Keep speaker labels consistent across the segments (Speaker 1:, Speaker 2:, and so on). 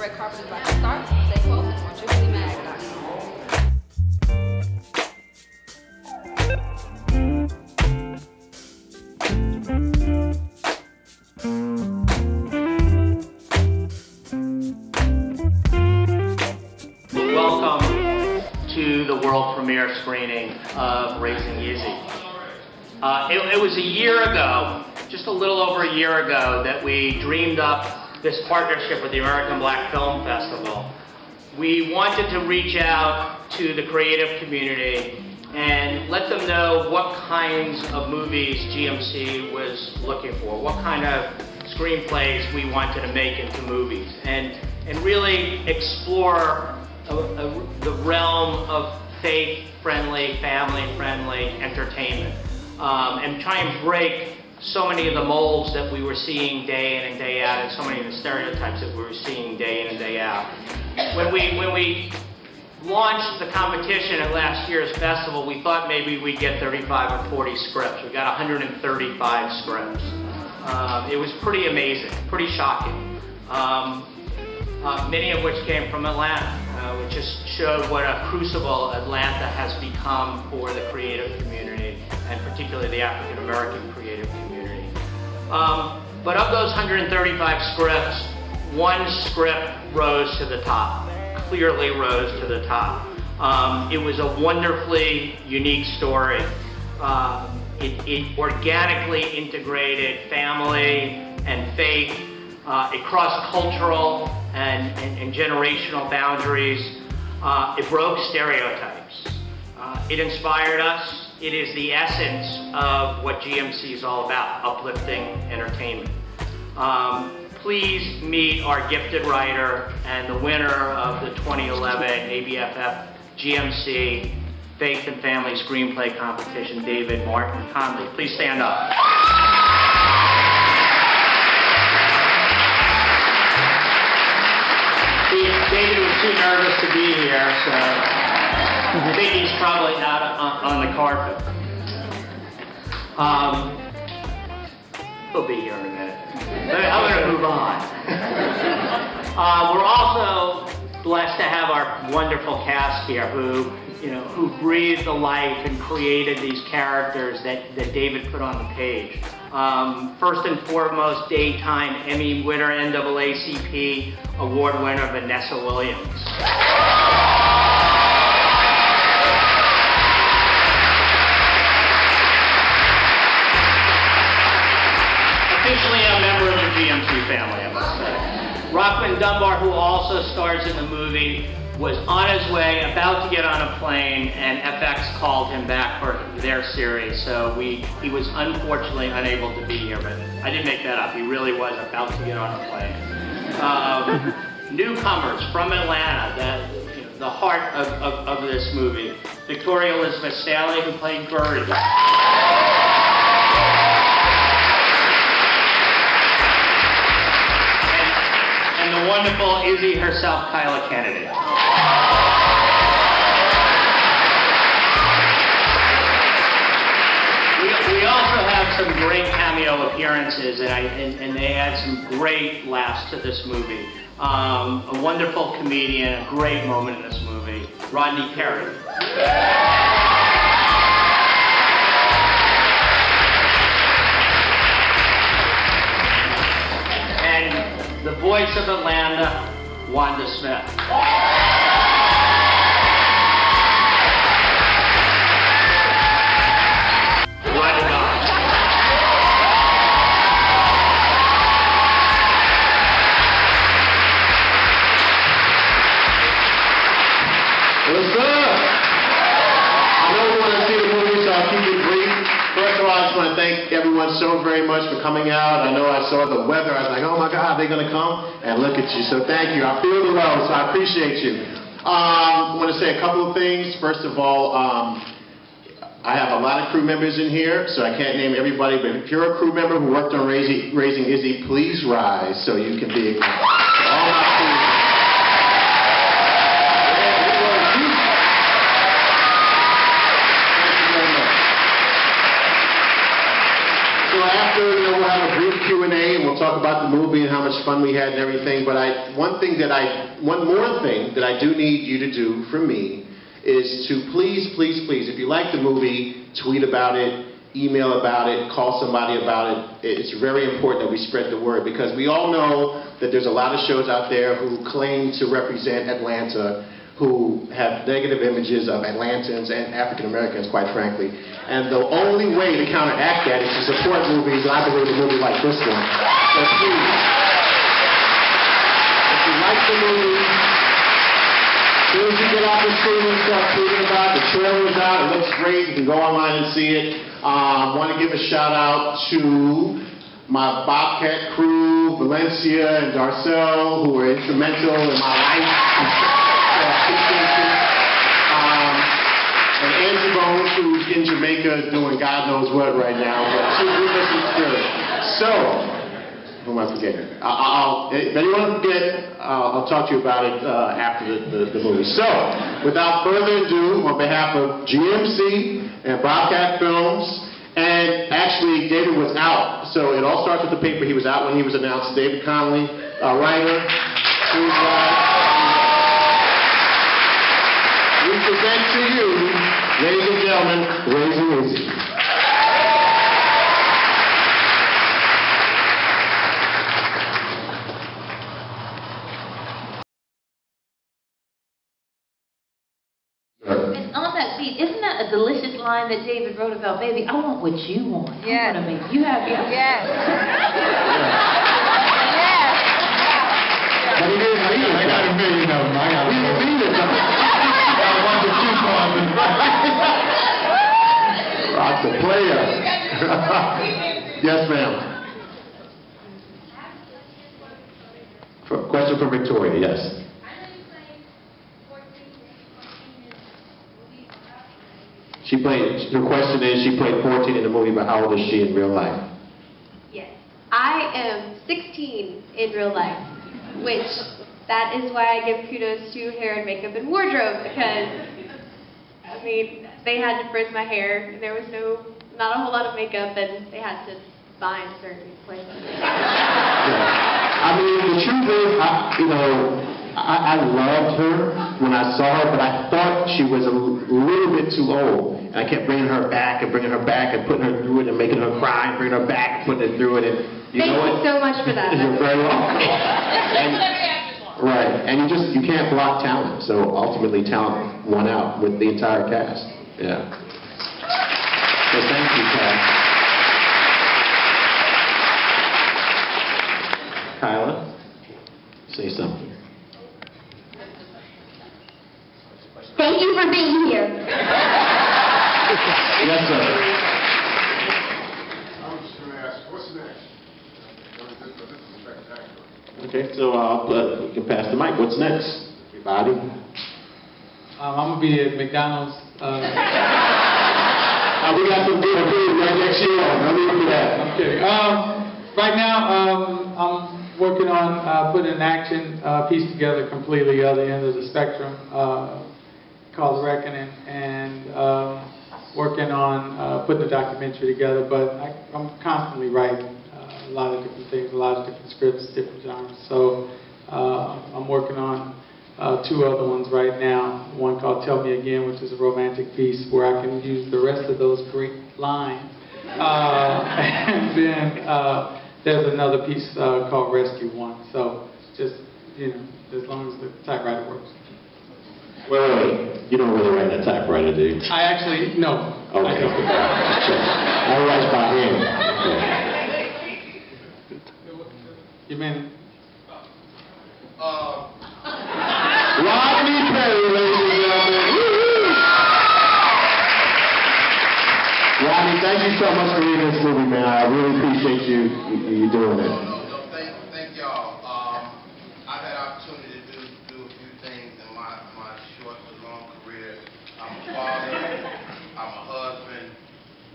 Speaker 1: red carpet is about to start. Stay close and watch your mag.com.
Speaker 2: Welcome to the world premiere screening of Raising Izzie. It was a year ago, just a little over a year ago, that we dreamed up this partnership with the American Black Film Festival. We wanted to reach out to the creative community and let them know what kinds of movies GMC was looking for, what kind of screenplays we wanted to make into movies, and really explore the realm of faith-friendly, family-friendly entertainment, and try and break so many of the molds that we were seeing day in and day out, and so many of the stereotypes that we were seeing day in and day out. When we launched the competition at last year's festival, we thought maybe we'd get 35 or 40 scripts. We got 135 scripts. It was pretty amazing, pretty shocking. Many of which came from Atlanta, which just showed what a crucible Atlanta has become for the creative community, and particularly the African American creative community. But of those 135 scripts, one script rose to the top, clearly rose to the top. It was a wonderfully unique story. It organically integrated family and faith. It crossed cultural and generational boundaries. It broke stereotypes. It inspired us. It is the essence of what GMC is all about, uplifting entertainment. Please meet our gifted writer and the winner of the 2011 ABFF GMC Faith and Family Screenplay Competition, David Martin Conley. Please stand up. David was too nervous to be here, so I think he's probably out on the carpet. He'll be here in a minute. But I'm going to move on. We're also blessed to have our wonderful cast here who breathed the life and created these characters that David put on the page. First and foremost, daytime Emmy winner, NAACP award winner Vanessa Williams. Officially a member of the GMC family, I must say. Rockman Dunbar, who also stars in the movie, was on his way, about to get on a plane, and FX called him back for their series, so he was unfortunately unable to be here, but I didn't make that up. He really was about to get on a plane. Newcomers from Atlanta, the heart of this movie. Victoria Elizabeth Staley, who played Gertie. And the wonderful Izzie herself, Kyla Kennedy. We also have some great cameo appearances, and they add some great laughs to this movie. A wonderful comedian, a great moment in this movie, Rodney Perry. And the voice of Atlanta, Wanda Smith.
Speaker 3: What's up? I know we want to see the movie, so I'll keep it brief. First of all, I just want to thank everyone so very much for coming out. I know I saw the weather. I was like, oh my God, they're going to come? And look at you. So thank you. I feel the love, so I appreciate you. I want to say a couple of things. First of all, I have a lot of crew members in here, so I can't name everybody, but if you're a crew member who worked on Raising Izzie, please rise so you can be all my crew. After, we'll have a brief Q&A, and we'll talk about the movie and how much fun we had and everything. But one more thing that I do need you to do for me is to please, please, please, if you like the movie, tweet about it, email about it, call somebody about it. It's very important that we spread the word, because we all know that there's a lot of shows out there who claim to represent Atlanta, who have negative images of Atlantans and African Americans, quite frankly. And the only way to counteract that is to support movies, and I believe a movie like this one. So please, if you like the movie, as soon as you get off the streaming, start tweeting about it. The trailer is out. It looks great. You can go online and see it. I want to give a shout out to my Bobcat crew, Valencia and Darcel, who were instrumental in my life. And Angie Bones, who's in Jamaica doing God knows what right now, but she's with us in spirit. So, who am I forgetting? If anyone forget, I'll talk to you about it after the movie. So, without further ado, on behalf of GMC and Bobcat Films, and actually David was out, so it all starts with the paper. He was out when he was announced. David Connolly, writer, who's we present to you, ladies and gentlemen, Raising Izzie.
Speaker 4: And on that beat, isn't that a delicious line that David wrote about, baby, I want what you want.
Speaker 1: Yes.
Speaker 4: I want to make you happy.
Speaker 1: Yes. Yes.
Speaker 3: But he didn't mean it. I got a million of them. He didn't mean it. I want the coupon. Rock's a player. Yes, ma'am. Question from Victoria, yes. Her question is, she played 14 in the movie, but how old is she in real life?
Speaker 5: Yes. I am 16 in real life, which that is why I give kudos to hair and makeup and wardrobe, because, I mean, they had to frizz my hair, and there was not a whole lot of makeup, and they had to find certain places.
Speaker 3: Yeah. I mean, the truth is, I loved her when I saw her, but I thought she was a little bit too old. And I kept bringing her back and putting her through it and making her cry and bringing her back and putting her through it. And
Speaker 5: Thank you so much for that.
Speaker 3: You're very welcome. Right, and you can't block talent. So ultimately, talent won out with the entire cast. Yeah. So thank you, Kat. Kyla, say something.
Speaker 5: Thank you for being here.
Speaker 3: Yes, sir.
Speaker 6: I was just going to ask, what's next? This is spectacular.
Speaker 3: Okay, so we can pass the mic. What's next, everybody?
Speaker 7: I'm going to be at McDonald's.
Speaker 3: We got some good food right next year. No need for that.
Speaker 7: I'm kidding. Right now, I'm working on putting an action piece together completely the other end of the spectrum called Reckoning, and working on putting a documentary together, but I'm constantly writing a lot of different things, a lot of different scripts, different genres. So I'm working on 2 other ones right now. One called Tell Me Again, which is a romantic piece where I can use the rest of those great lines. And then there's another piece called Rescue One. So just, as long as the typewriter works.
Speaker 3: Wait. You don't really write in a typewriter, do you?
Speaker 7: I actually, no.
Speaker 3: Okay.
Speaker 7: I don't.
Speaker 3: I write by hand.
Speaker 7: You mean?
Speaker 3: Rodney Perry, ladies and gentlemen. Rodney, thank you so much for reading this movie, man. I really appreciate you doing it.
Speaker 6: Thank y'all. I've had opportunity to do a few things in my short but long career. I'm a father. I'm a husband.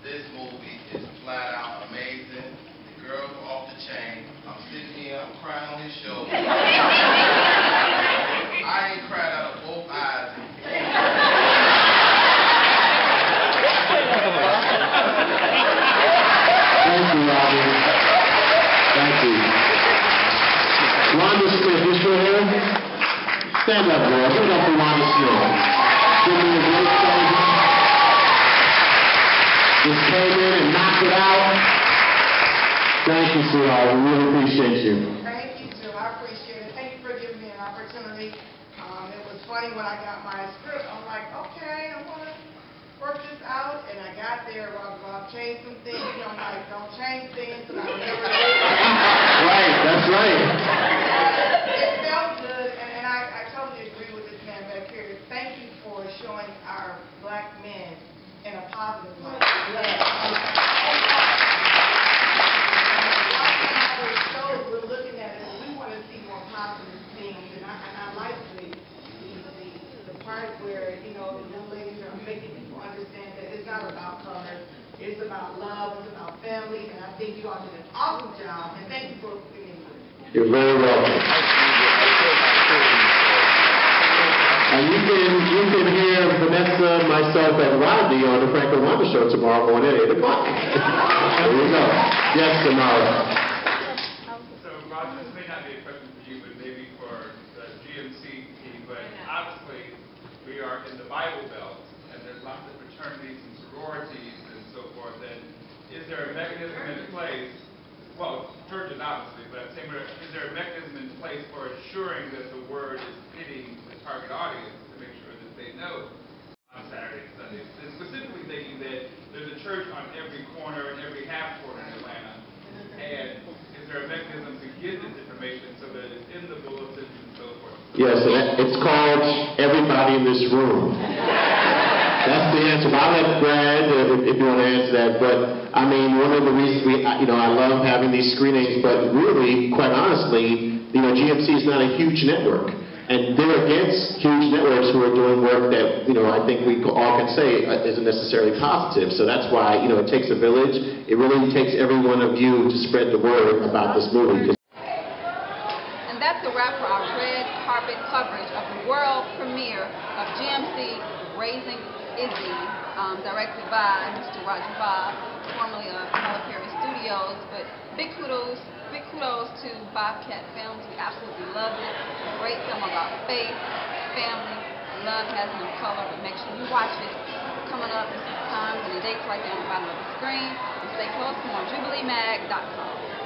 Speaker 6: This movie is flat out amazing. The girls are off the chain. I'm sitting here. I'm crying on his shoulder. I ain't cried out of both eyes.
Speaker 3: Thank you, Rodney. Wanda Smith, you still here? Stand up, girl. Give it up for Wanda Smith. Give me a great soldier. Just came in and knocked it out. Thank you, sweetheart. We really appreciate you.
Speaker 8: Thank you, too. I appreciate it. Thank you for giving me an opportunity. It was funny when I got my script. I'm like, okay, I want to work this out. And I got there, I'll change some things. You know, I'm like, don't change things. And I remember
Speaker 3: Right, that's right.
Speaker 8: It felt good. And I totally agree with this man back here. Thank you for showing our black men in a positive light. We're looking at it, and we want to see more positive things. And I like the part where, you know, the young ladies are making people understand that it's not about color, it's about love, it's about family, and I think you all did an awesome job, and thank you for being here.
Speaker 3: You're very welcome. And you can hear Vanessa, myself, and Rodney on the Frank and Wanda Show tomorrow morning at 8 o'clock. There you go. Yes, Samara.
Speaker 9: So, Roger, this may not be a question for you, but maybe for the GMC-TV, but obviously we are in the Bible Belt, and there's lots of fraternities and sororities and so forth, and is there a mechanism in place, well, churches obviously, but I'm saying, is there a mechanism in place for assuring that the word is hitting the target audience to make sure that they know on Saturday and Sunday? And specifically thinking that there's a church on every corner and every half corner in Atlanta, and is there a mechanism to get this information so that it's in the bulletins and so forth?
Speaker 3: Yes, and it's called Everybody in This Room. That's the answer. I'll let Brad, if you want to answer that. But, I mean, one of the reasons I love having these screenings, but really, quite honestly, GMC is not a huge network. And they're against huge networks who are doing work that, I think we all can say isn't necessarily positive. So that's why, it takes a village. It really takes every one of you to spread the word about this movie.
Speaker 1: And that's a wrap for our red carpet coverage of the world premiere of GMC Raising Izzie, directed by Mr. Roger Bob, formerly of Perry Studios. But big kudos to Bobcat Films. We absolutely loved it. A great film about faith, family. Love has no color, but make sure you watch it. Coming up, times and the dates right there on the bottom of the screen. And stay close to more JubileeMag.com.